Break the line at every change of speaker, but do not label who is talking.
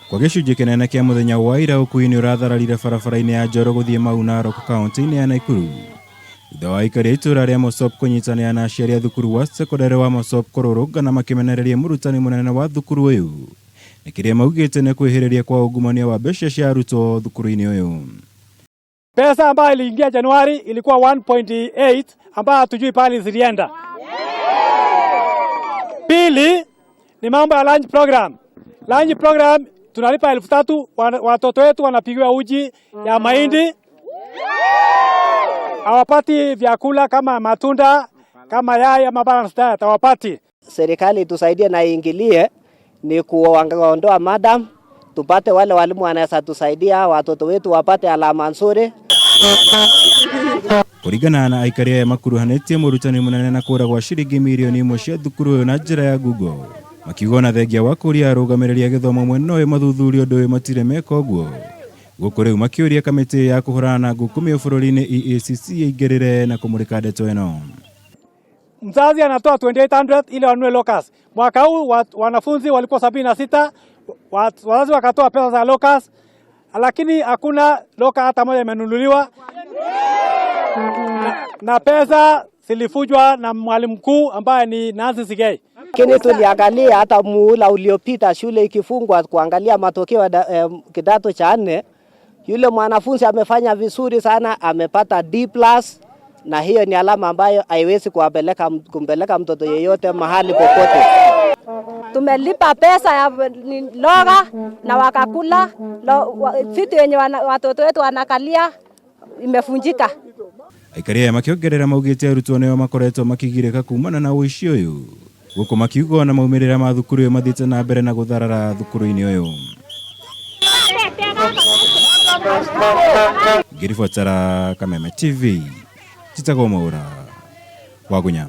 Kwa gĩcunjĩ kĩnene kĩa mũthenya wa ira Ukuui niurathararire barabara-ini ya Njoro guthii Mau Narok kaunti-ini ya Nakuru. Thutha wa aikari ituura ria Mosop kunyitanĩra na aciari a thukuru wa sekondari wa Mosop kururungana makimenereria murutani munene wa thukuru uyu. Nikiria maugĩte nĩ kwĩhĩrĩria kwa ungumania wa mbeca cia arutwo thukuru-ini uyu.
Pesa ambayo iliingia Januari ilikuwa 1.8 ambayo hatujui pale zilienda. Pili ni mambo ya lunch program. Lunch program tunalipa 3,000, watoto wetu wanapigiwa uji ya mahindi. Hawapati vyakula kama matunda, kama yai ama balanced diet, hawapati.
Serikali tusaidie na iingilie ni kuondoa madam, tupate wale walimu wanaweza tusaidia watoto wetu wapate alama nzuri.
Kurigana na aikari ya makuruhanĩtie murutani munene na kũragwo ciringi milioni 1 cia thukuru na njĩra ya Google. Makiuga na thengia wa kũria arũgamĩrĩri a gĩthomo mwena ũyũ mathuthuria ũndũ ũyũ matire meka ũguo. Gũkũ rĩu makĩũria kamĩtĩ ya kũhũrana na ngũkũmio bũrũri-inĩ EACC yaingĩrĩre na kũmũrĩka ndeto ĩno.
Mzazi anatoa 2800 ili wanunue locus. Mwaka huu wanafunzi walikuwa 76, wazazi wakatoa pesa za locus, lakini hakuna loka hata moja imenunuliwa. Na pesa zilifujwa na mwalimu mkuu ambaye ni Nancy Sigei.
Kini tuliangalia hata muula uliopita shule ikifungwa kuangalia matokeo kidato cha 4, yule mwanafunzi amefanya vizuri sana, amepata D+, na hiyo ni alama ambayo haiwezi kumpeleka mtoto yeyote mahali popote.
Tumelipa pesa ya loga na wakakula, vitu yenye watoto wetu wanakalia imefunjika.
Aikari aya makiongerera maugĩte arutwo nĩo makoretwo makigirĩka kuumana na ũici ũyũ. Gũkũ makiuga na maumĩrĩra ma thukuru ĩyo mathiĩte na mbere na gũtharara thukuru-inĩ ũyũ. Ngĩribotera Kameme TV, njĩtagwo Mwaura wa Gunya.